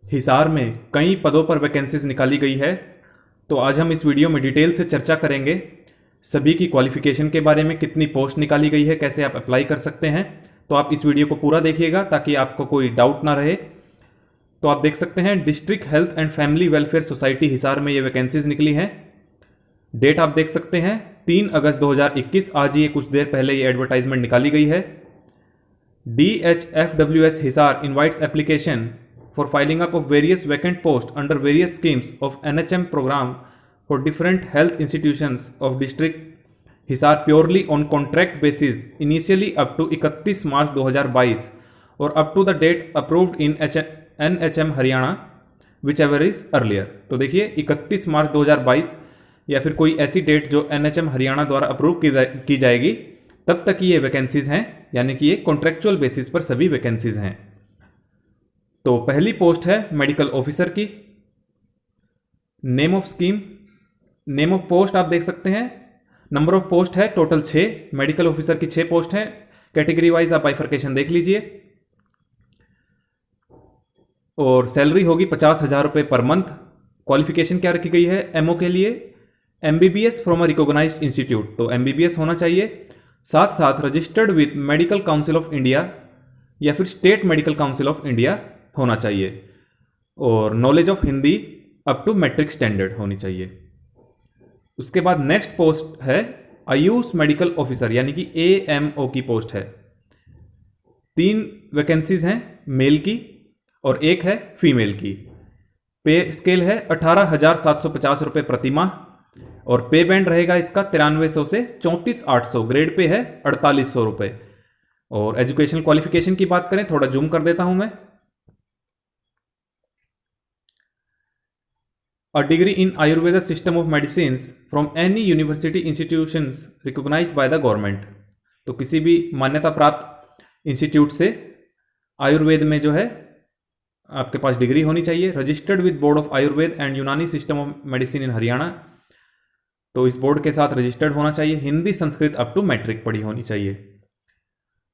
हिसार में कई पदों पर वैकेंसीज निकाली गई है। तो आज हम इस वीडियो में डिटेल से चर्चा करेंगे सभी की क्वालिफिकेशन के बारे में, कितनी पोस्ट निकाली गई है, कैसे आप अप्लाई कर सकते हैं। तो आप इस वीडियो को पूरा देखिएगा ताकि आपको कोई डाउट ना रहे। तो आप देख सकते हैं district health and family welfare society Hisar में ये वैकेंसीज निकली हैं। डेट आप देख सकते हैं 3 अगस्त 2021, आज ये कुछ देर पहले ये एडवर्टाइजमेंट निकाली गई है। DHFWS Hisar invites application for filing up of various vacant posts under various schemes of NHM program for different health institutions of district Hisar purely on contract basis initially up to 31 मार्च 2022 और up to the date approved in NHM Haryana whichever is earlier। तो देखिए 31 मार्च 2022 या फिर कोई ऐसी date जो NHM Haryana द्वारा approve की जाएगी तब तक ये वैकेंसीज हैं, यानी कि ये कॉन्ट्रेक्चुअल बेसिस पर सभी वैकेंसीज हैं। तो पहली पोस्ट है मेडिकल ऑफिसर की। Name of scheme, name of post आप देख सकते हैं। नंबर ऑफ पोस्ट है टोटल 6, मेडिकल ऑफिसर की 6 पोस्ट है। कैटेगरी वाइज आप बाइफर्केशन देख लीजिए। और सैलरी होगी 50,000 रुपये पर मंथ। क्वालिफिकेशन क्या रखी गई है एमओ के लिए? MBBS from a recognised institute, तो MBBS होना चाहिए। साथ साथ registered with medical council of India या फिर state medical council of India होना चाहिए। और knowledge of Hindi up to matric standard होनी चाहिए। उसके बाद नेक्स्ट पोस्ट है आयुष मेडिकल ऑफिसर, यानी कि AMO की पोस्ट है। 3 वैकेंसीज हैं, मेल की और 1 है फीमेल की। पे स्केल है 18,750 रुपये प्रति माह और पे बैंड रहेगा इसका 9300 से 34,800। ग्रेड पे है 4800 रुपये। और एजुकेशनल क्वालिफिकेशन की बात करें, थोड़ा जूम कर देता हूं मैं। A degree in Ayurveda system of medicines from any university institutions recognized by the government। तो किसी भी मान्यता प्राप्त इंस्टीट्यूट से आयुर्वेद में जो है आपके पास डिग्री होनी चाहिए। Registered with board of Ayurveda and Unani system of medicine in Haryana, तो इस बोर्ड के साथ रजिस्टर्ड होना चाहिए। Hindi Sanskrit up to matric पढ़ी होनी चाहिए।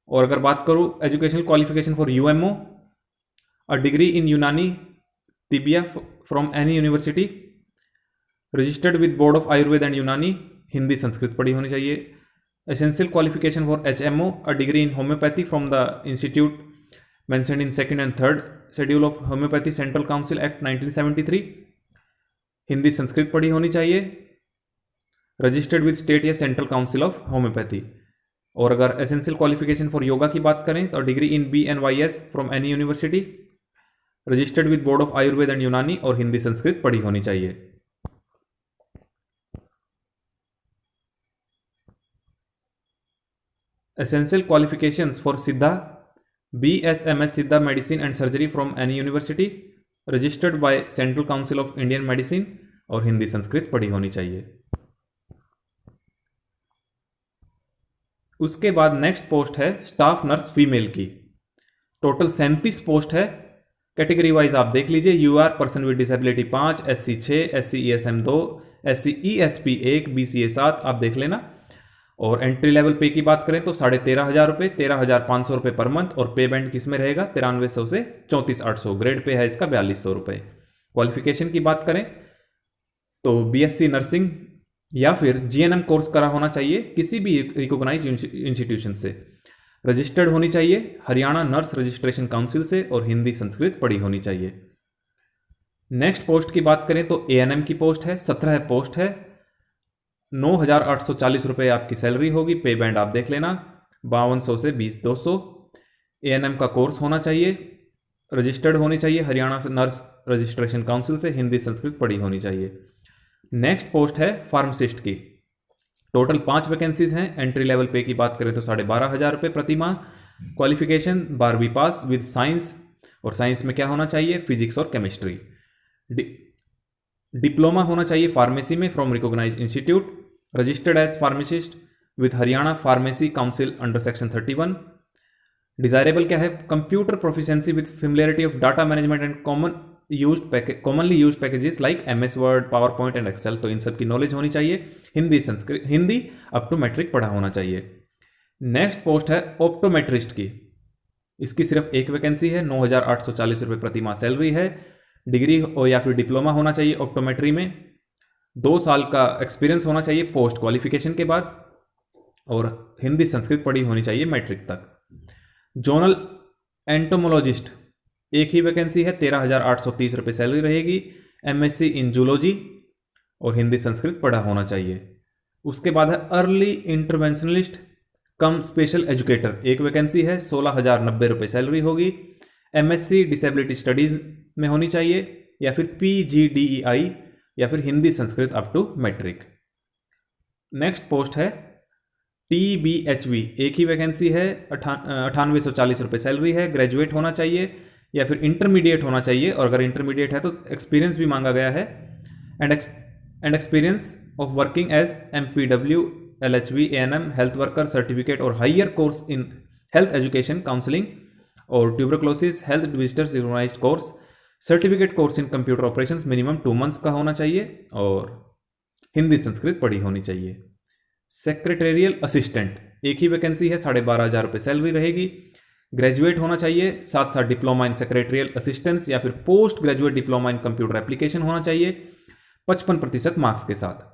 और अगर बात करूं educational qualification for UMO, a degree in Unani Tibbia from any university, registered with board of Ayurveda and Unani, Hindi Sanskrit पढ़ी होनी चाहिए। Essential qualification for HMO, a degree in homeopathy from the institute mentioned in 2nd and 3rd schedule of homeopathy central council act 1973, Hindi Sanskrit पढ़ी होनी चाहिए। Registered with state या central council of homeopathy. और अगर essential qualification for yoga की बात करें तो degree in BNYS from any university, registered with board of Ayurveda and यूनानी और हिंदी संस्कृत पढ़ी होनी चाहिए। एसेंशियल क्वालिफिकेशंस फॉर सिद्धा, BSMS सिद्धा medicine and surgery from any university, registered by central council of Indian medicine और हिंदी संस्कृत पढ़ी होनी चाहिए। उसके बाद नेक्स्ट पोस्ट है स्टाफ नर्स फीमेल की। टोटल 37 पोस्ट है। कैटेगरी वाइज आप देख लीजिए। UR person with disability 5, SC 6, SC ESM 2, SC ESP 1, BCA 7 आप देख लेना। और एंट्री लेवल पे की बात करें तो 13,500 रुपये, 13,500 रुपये पर मंथ और पे बैंड किस में रहेगा 9300 से 34,800। ग्रेड पे है इसका 4200 रुपये। क्वालिफिकेशन की बात करें तो BSc नर्सिंग या फिर GNM कोर्स करा होना चाहिए किसी भी रिकॉग्नाइज्ड इंस्टीट्यूशन से। रजिस्टर्ड होनी चाहिए हरियाणा नर्स रजिस्ट्रेशन काउंसिल से और हिंदी संस्कृत पढ़ी होनी चाहिए। नेक्स्ट पोस्ट की बात करें तो ANM की पोस्ट है। 17 पोस्ट है। 9,840 रुपये आपकी सैलरी होगी। पे बैंड आप देख लेना 5200 से 20,200। ANM का कोर्स होना चाहिए। रजिस्टर्ड होनी चाहिए हरियाणा नर्स रजिस्ट्रेशन काउंसिल से। हिंदी संस्कृत पढ़ी होनी चाहिए। नेक्स्ट पोस्ट है फार्मासिस्ट की। टोटल 5 वैकेंसीज हैं। एंट्री लेवल पे की बात करें तो 12,500 रुपये प्रति माह। क्वालिफिकेशन 12वीं पास विद साइंस, और साइंस में क्या होना चाहिए फिजिक्स और केमिस्ट्री। डिप्लोमा होना चाहिए फार्मेसी में from recognised institute. Registered as pharmacist with Haryana pharmacy council under section 31। Desirable क्या है? Computer proficiency with familiarity of data management and commonly used packages like MS Word, PowerPoint and Excel. तो इन सब की knowledge होनी चाहिए। Hindi up to matric पढ़ा होना चाहिए। नेक्स्ट पोस्ट है ऑप्टोमेट्रिस्ट की। इसकी सिर्फ एक वैकेंसी है। 9,840 रुपये प्रति माह सैलरी है। डिग्री हो या फिर डिप्लोमा होना चाहिए ऑप्टोमेट्री में, 2 साल का एक्सपीरियंस होना चाहिए पोस्ट क्वालिफिकेशन के बाद, और हिंदी संस्कृत पढ़ी होनी चाहिए मैट्रिक तक। जोनल एंटोमोलॉजिस्ट एक ही वैकेंसी है, 13,830 रुपये सैलरी रहेगी। एमएससी इन जूलॉजी और हिंदी संस्कृत पढ़ा होना चाहिए। उसके बाद है अर्ली इंटरवेंशनलिस्ट कम स्पेशल एजुकेटर, एक वैकेंसी है, 16,090 रुपये सैलरी होगी। एमएससी डिसेबिलिटी स्टडीज में होनी चाहिए या फिर PGDEI या फिर Hindi Sanskrit up to matric. Next post है TBHV, एक ही वैकेंसी है, 9840 रुपये सैलरी है। ग्रेजुएट होना चाहिए या फिर इंटरमीडिएट होना चाहिए, और अगर इंटरमीडिएट है तो एक्सपीरियंस भी मांगा गया है। And experience of working as MPW, LHV, ANM, health worker certificate और higher course in health education counselling और tuberculosis health visitors recognised course, certificate course in computer operations minimum 2 months का होना चाहिए, और हिंदी संस्कृत पढ़ी होनी चाहिए। सेक्रेटेरियल असिस्टेंट एक ही वैकेंसी है, 12,500 रुपये सैलरी रहेगी। ग्रेजुएट होना चाहिए, साथ साथ डिप्लोमा इन सेक्रेटरियल असिस्टेंस या फिर post graduate diploma in computer application होना चाहिए 55% मार्क्स के साथ।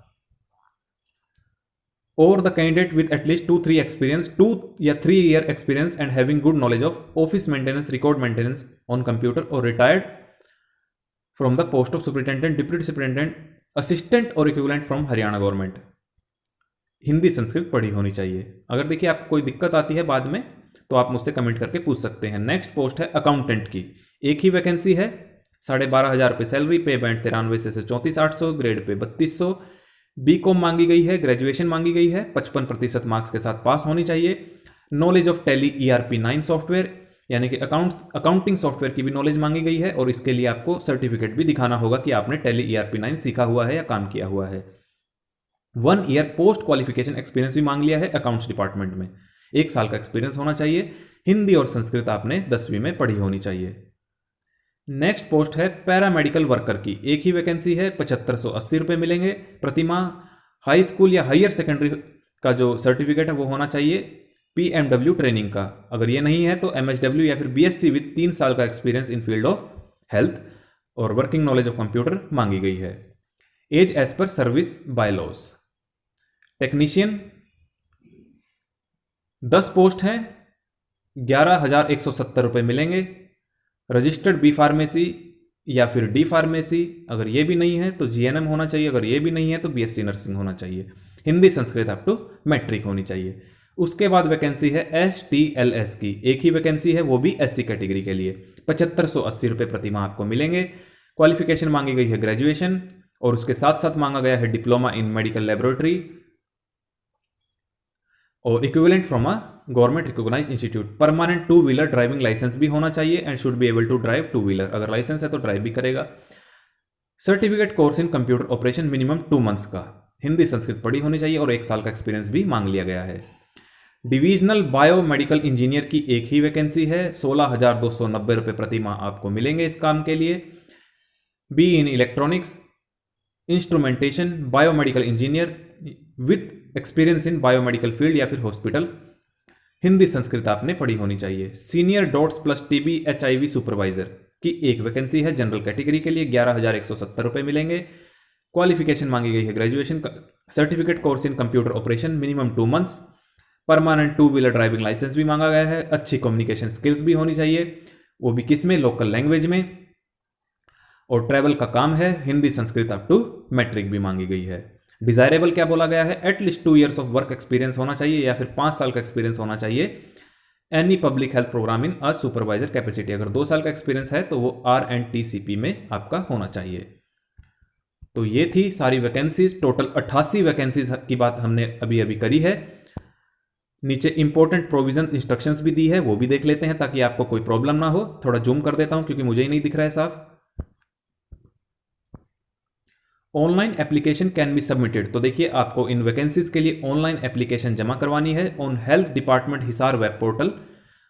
और the candidate with at least 2-3 experience 2 या 3 year experience and having good knowledge of office maintenance, record maintenance on computer और retired from the post of superintendent, deputy superintendent, assistant और equivalent from Haryana government. Hindi Sanskrit पढ़ी होनी चाहिए। अगर देखिए आपको कोई दिक्कत आती है बाद में तो आप मुझसे कमेंट करके पूछ सकते हैं। नेक्स्ट पोस्ट है अकाउंटेंट की, एक ही वैकेंसी है, 12,500 रुपये सैलरी, पे बैंड 93 से 34,800, ग्रेड पे 3200, BCom मांगी गई है, ग्रेजुएशन मांगी गई है, 55% मार्क्स के साथ पास होनी चाहिए। Knowledge of tally ERP9 software यानी कि अकाउंटिंग सॉफ्टवेयर की भी नॉलेज मांगी गई है, और इसके लिए आपको सर्टिफिकेट भी दिखाना होगा कि आपने टैली ERP9 सीखा हुआ है या काम किया हुआ है। 1 ईयर पोस्ट क्वालिफिकेशन एक्सपीरियंस भी मांग लिया है अकाउंट्स डिपार्टमेंट में, 1 साल का एक्सपीरियंस होना चाहिए। हिंदी और संस्कृत आपने 10वीं में पढ़ी होनी चाहिए। नेक्स्ट पोस्ट है पैरामेडिकल वर्कर की, एक ही वैकेंसी है, 7580 रुपये मिलेंगे प्रतिमाह। हाई स्कूल या हायर सेकेंडरी का जो सर्टिफिकेट है वो होना चाहिए PMW ट्रेनिंग का, अगर ये नहीं है तो MSW या फिर BSc विद 3 साल का experience in field of health और वर्किंग नॉलेज ऑफ कंप्यूटर मांगी गई है। As as per service bylaws. Technician 10 post हैं, 11,170 रुपये मिलेंगे। रजिस्टर्ड B फार्मेसी या फिर D फार्मेसी, अगर ये भी नहीं है तो GNM होना चाहिए, अगर ये भी नहीं है तो BSc नर्सिंग होना चाहिए। Hindi Sanskrit up to matric होनी चाहिए। उसके बाद वैकेंसी है STLS की, एक ही वैकेंसी है, वो भी SC कैटेगरी के लिए, 7580 रुपये प्रतिमाह आपको मिलेंगे। क्वालिफिकेशन मांगी गई है ग्रेजुएशन, और उसके साथ साथ मांगा गया है डिप्लोमा इन मेडिकल लेबोरेटरी और equivalent from a government recognised institute. Permanent 2 wheeler driving licence भी होना चाहिए and should be able to drive 2 wheeler, अगर लाइसेंस है तो ड्राइव भी करेगा। Certificate course in computer operation minimum 2 months का, हिंदी संस्कृत पढ़ी होनी चाहिए, और 1 साल का एक्सपीरियंस भी मांग लिया गया है। डिविजनल बायोमेडिकल इंजीनियर की एक ही वैकेंसी है, 16,290 रुपये प्रतिमाह आपको मिलेंगे इस काम के लिए। Be in electronics instrumentation biomedical engineer with experience in biomedical field या फिर हॉस्पिटल, हिंदी संस्कृत आपने पढ़ी होनी चाहिए। Senior dots plus TB HIV supervisor की एक वैकेंसी है, जनरल कैटेगरी के लिए, 11,170 रुपये मिलेंगे। क्वालिफिकेशन मांगी गई है graduation, certificate course in computer operation minimum 2 months, permanent 2 wheeler driving licence भी मांगा गया है, अच्छी कम्युनिकेशन स्किल्स भी होनी चाहिए, वो भी किस में, लोकल लैंग्वेज में, और ट्रैवल का काम है। Hindi Sanskrit up to matric भी मांगी गई है। डिजायरेबल क्या बोला गया है, at least 2 years of work experience होना चाहिए या फिर 5 साल का एक्सपीरियंस होना चाहिए। Any public health programme in a supervisor capacity, अगर 2 साल का एक्सपीरियंस है तो वो RNTCP में आपका होना चाहिए। तो ये थी सारी वैकेंसीज, टोटल 88 वैकेंसीज की बात हमने अभी अभी करी है। नीचे इंपॉर्टेंट प्रोविजन इंस्ट्रक्शंस भी दी है, वो भी देख लेते हैं ताकि आपको कोई प्रॉब्लम ना हो। थोड़ा जूम कर देता हूं क्योंकि मुझे ही नहीं दिख रहा है साफ। Online application can be submitted, तो देखिए आपको इन वैकेंसीज के लिए ऑनलाइन एप्लीकेशन जमा करवानी है on health department Hisar web portal,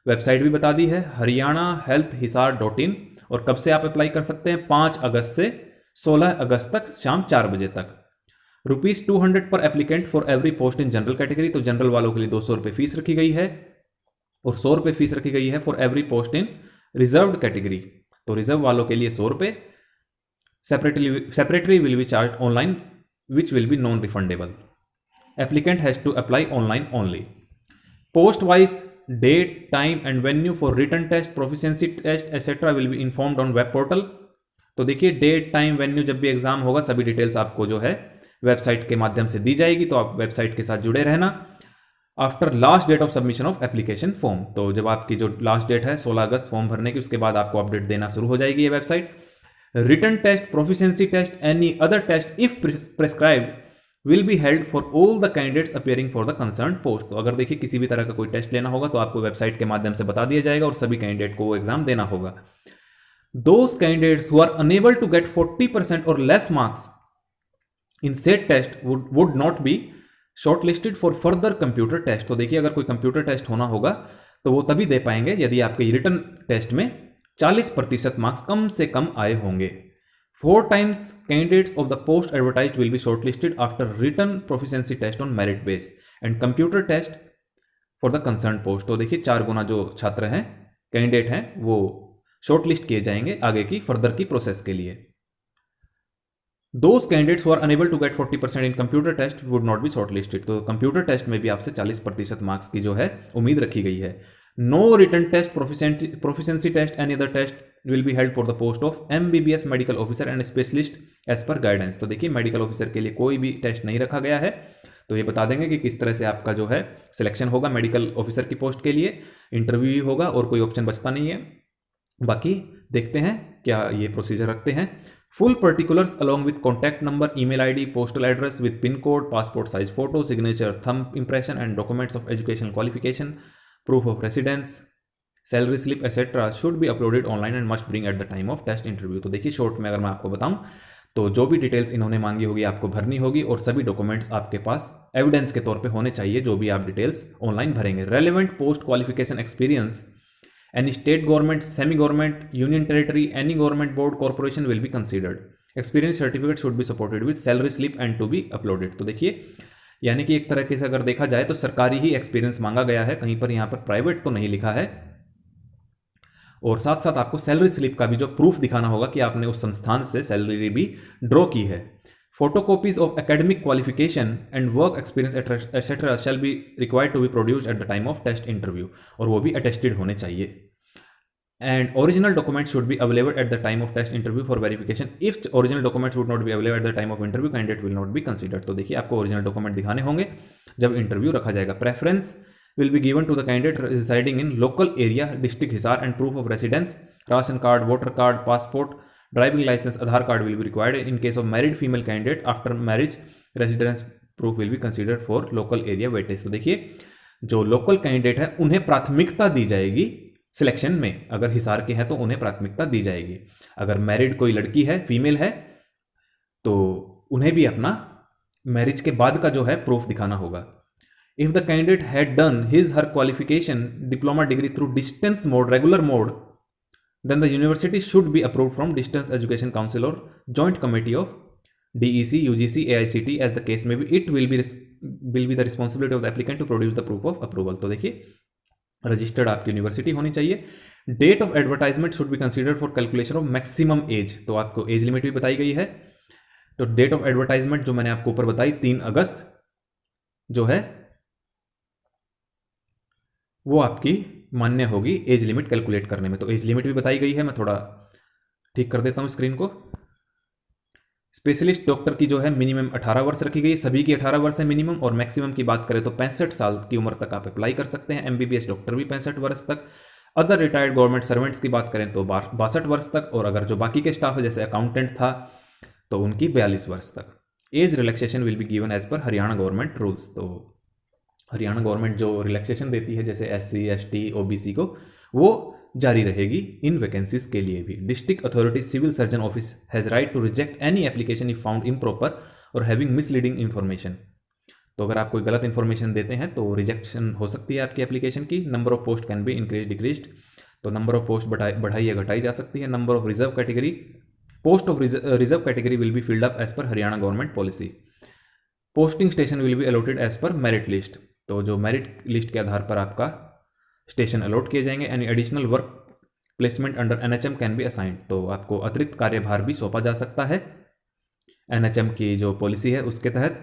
website भी बता दी है हरियाणा हेल्थ हिसार.in, और कब से आप अप्लाई कर सकते हैं, 5 अगस्त से 16 अगस्त तक शाम 4 बजे तक। ₹200 पर applicant for every post in general category, तो जनरल वालों के लिए 200 रुपये फीस रखी गई है, और 100 रुपये फीस रखी गई है for every post in reserved category, तो रिजर्व वालों के लिए 100 रुपये, separately will be charged online, which will be non-refundable. Applicant has to apply online only. Post wise date, time and venue for written test, proficiency test etc. will be informed on web portal. तो देखिए date, time, venue, जब भी exam होगा सभी details आपको जो है website के माध्यम से दी जाएगी, तो आप वेबसाइट के साथ जुड़े रहना। After last date of submission of application form, तो जब आपकी जो लास्ट डेट है 16 अगस्त फॉर्म भरने की, उसके बाद आपको अपडेट देना शुरू हो जाएगी ये website. Written test, proficiency test, any other test if prescribed will be held for all the candidates appearing for the concern post. तो अगर देखिए किसी भी तरह का कोई टेस्ट लेना होगा तो आपको वेबसाइट के माध्यम से बता दिया जाएगा और सभी कैंडिडेट को वो एग्जाम देना होगा। Those candidates who are unable to get 40% or less marks in said test would not be shortlisted for further computer test। तो देखिए अगर कोई कंप्यूटर टेस्ट होना होगा तो वो तभी दे पाएंगे यदि आपके रिटन टेस्ट में 40% मार्क्स कम से कम आए होंगे। 4 times candidates of the post advertised will be shortlisted after written proficiency test on merit base and computer test for the concerned post। तो देखिए 4 गुना जो छात्र हैं, कैंडिडेट हैं, वो शॉर्टलिस्ट किए जाएंगे आगे की फर्दर की प्रोसेस के लिए। Those candidates who are unable to get 40% in computer test would not be shortlisted। तो कंप्यूटर टेस्ट में भी आपसे 40% मार्क्स की जो है उम्मीद रखी गई है। No written test, proficiency test, any other test will be held for the post of MBBS medical officer and specialist as per guidance। तो देखिए मेडिकल ऑफिसर के लिए कोई भी टेस्ट नहीं रखा गया है, तो ये बता देंगे कि किस तरह से आपका जो है सिलेक्शन होगा मेडिकल ऑफिसर की पोस्ट के लिए। इंटरव्यू ही होगा और कोई ऑप्शन बचता नहीं है। बाकी देखते हैं क्या ये प्रोसीजर रखते हैं। Full particulars along with contact number, email ID, postal address with pin code, passport size photo, signature, thumb impression and documents of educational qualification, proof of residence, salary slip etcetera should be uploaded online and must bring at the time of test interview. तो देखिए short में अगर मैं आपको बताऊं तो जो भी डिटेल्स इन्होंने मांगी होगी आपको भरनी होगी और सभी डॉक्यूमेंट्स आपके पास एविडेंस के तौर पे होने चाहिए जो भी आप डिटेल्स ऑनलाइन भरेंगे। Relevant post qualification experience, any state government, semi government, union territory, any government board, corporation will be considered। experience certificate should be supported with salary slip and to be uploaded। तो देखिए यानी कि एक तरह से अगर देखा जाए तो सरकारी ही एक्सपीरियंस मांगा गया है, कहीं पर यहाँ पर प्राइवेट तो नहीं लिखा है। और साथ साथ आपको सैलरी स्लिप का भी जो प्रूफ दिखाना होगा कि आपने उस संस्थान से सैलरी भी ड्रॉ की है। Photocopies of academic qualification and work experience etcetera shall be required to be produced at the time of test interview, और वो भी अटेस्टेड होने चाहिए। And original document should be available at the time of test interview for verification. If original documents would not be available at the time of interview, candidate will not be considered. तो देखिए आपको original document दिखाने होंगे जब interview रखा जाएगा। Preference will be given to the candidate residing in local area, district Hisar, and proof of residence, ration card, voter card, passport, driving license, Aadhaar card will be required. In case of married female candidate, after marriage residence proof will be considered for local area weightage। तो देखिए जो local candidate है उन्हें प्राथमिकता दी जाएगी selection में, अगर हिसार के हैं तो उन्हें प्राथमिकता दी जाएगी। अगर मैरिड कोई लड़की है, फीमेल है, तो उन्हें भी अपना मैरिज के बाद का जो है प्रूफ दिखाना होगा। If the candidate had done his her qualification diploma degree through distance mode, regular mode, then the university should be approved from Distance Education Council or Joint Committee of DEC, UGC, AICT as the case may be। It will be the responsibility of the applicant to produce the proof of approval। तो देखिए registered आपकी university होनी चाहिए। Date of advertisement should be considered for calculation of maximum age. तो आपको age limit भी बताई गई है। तो डेट ऑफ एडवर्टाइजमेंट जो मैंने आपको ऊपर बताई 3 अगस्त जो है वो आपकी मान्य होगी एज लिमिट कैलकुलेट करने में। तो एज लिमिट भी बताई गई है, मैं थोड़ा ठीक कर देता हूं स्क्रीन को। स्पेशलिस्ट डॉक्टर की जो है मिनिमम 18 वर्ष रखी गई, सभी की 18 वर्ष है मिनिमम, और मैक्सिमम की बात करें तो 65 साल की उम्र तक आप अप्लाई कर सकते हैं। एमबीबीएस डॉक्टर भी 65 वर्ष तक। अदर रिटायर्ड गवर्नमेंट सर्वेंट्स की बात करें तो 62 वर्ष तक, और अगर जो बाकी के स्टाफ है जैसे अकाउंटेंट था तो उनकी 42 वर्ष तक। Age relaxation will be given as per Haryana government rules. तो हरियाणा गवर्नमेंट जो रिलैक्सेशन देती है जैसे एससी, एसटी, ओबीसी को, वो जारी रहेगी इन वैकेंसीज के लिए भी। District authority civil surgeon office has right to reject any application if found improper और हैविंग मिसलीडिंग इन्फॉर्मेशन। तो अगर आप कोई गलत इन्फॉर्मेशन देते हैं तो रिजेक्शन हो सकती है आपकी एप्लीकेशन की। Number of post can be increase decreased. तो नंबर ऑफ पोस्ट बढ़ाई या घटाई जा सकती है। Number of reserve category, post of reserve category will be filled up as per Haryana government policy. Posting station will be allotted as per merit list. तो जो merit list के आधार पर आपका स्टेशन अलॉट किए जाएंगे। Any additional work placement under NHM can be assigned, तो आपको अतिरिक्त कार्यभार भी सौंपा जा सकता है NHM की जो पॉलिसी है उसके तहत,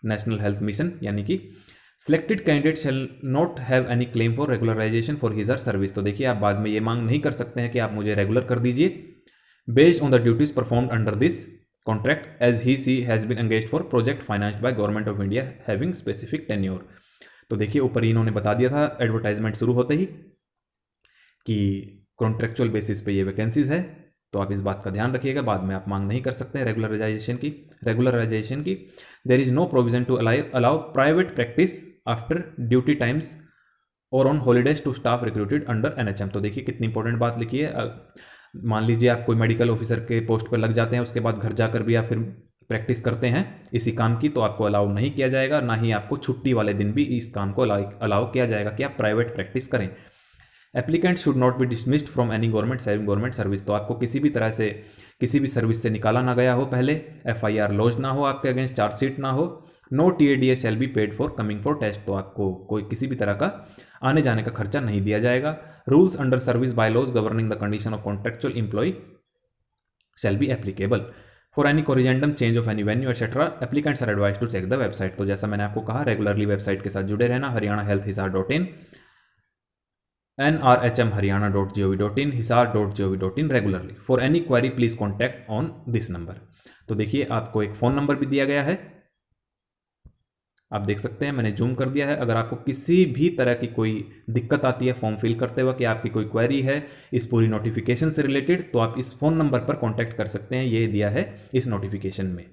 नेशनल हेल्थ मिशन, यानी कि selected candidate shall not have any claim for regularisation for his or service. तो देखिए आप बाद में ये मांग नहीं कर सकते हैं कि आप मुझे रेगुलर कर दीजिए, based on the duties performed under this contract as he she has been engaged for project financed by government of India having specific tenure. तो देखिए ऊपर ही इन्होंने बता दिया था एडवर्टाइजमेंट शुरू होते ही कि कॉन्ट्रेक्चुअल बेसिस पे ये वैकेंसीज है, तो आप इस बात का ध्यान रखिएगा, बाद में आप मांग नहीं कर सकते हैं रेगुलराइजेशन की। There is no provision to allow private practice after duty times और on holidays to staff recruited under NHM। तो देखिए कितनी इंपॉर्टेंट बात लिखी है। मान लीजिए आप कोई मेडिकल ऑफिसर के पोस्ट पर लग जाते हैं, उसके बाद घर जाकर भी आप फिर प्रैक्टिस करते हैं इसी काम की, तो आपको अलाउ नहीं किया जाएगा, ना ही आपको छुट्टी वाले दिन भी इस काम को अलाउ किया जाएगा कि आप प्राइवेट प्रैक्टिस करें। Applicant should not be dismissed from any government service, तो आपको किसी भी तरह से किसी भी सर्विस से निकाला ना गया हो, पहले FIR लॉज ना हो, आपके अगेंस्ट चार्जशीट ना हो, no TADS shall be paid for coming for test, तो आपको कोई किसी भी तरह का आने जाने का खर्चा नहीं दिया जाएगा। Rules under service bylaws governing the condition of contractual employ shall be applicable for any corrigendum change of any venue etcetera applicants are advise to check the website. तो जैसा मैंने आपको कहा, रेगुलरली वेबसाइट के साथ जुड़े रहना, haryanahealthhisar.in, nrhm.haryana.gov.in, hisar.gov.in regularly. For any query please contact on this number. तो देखिए आपको एक फ़ोन नंबर भी दिया गया है, आप देख सकते हैं, मैंने जूम कर दिया है। अगर आपको किसी भी तरह की कोई दिक्कत आती है फॉर्म फिल करते वक्त, कि आपकी कोई क्वेरी है इस पूरी नोटिफिकेशन से रिलेटेड, तो आप इस फ़ोन नंबर पर कॉन्टैक्ट कर सकते हैं, ये दिया है इस नोटिफिकेशन में।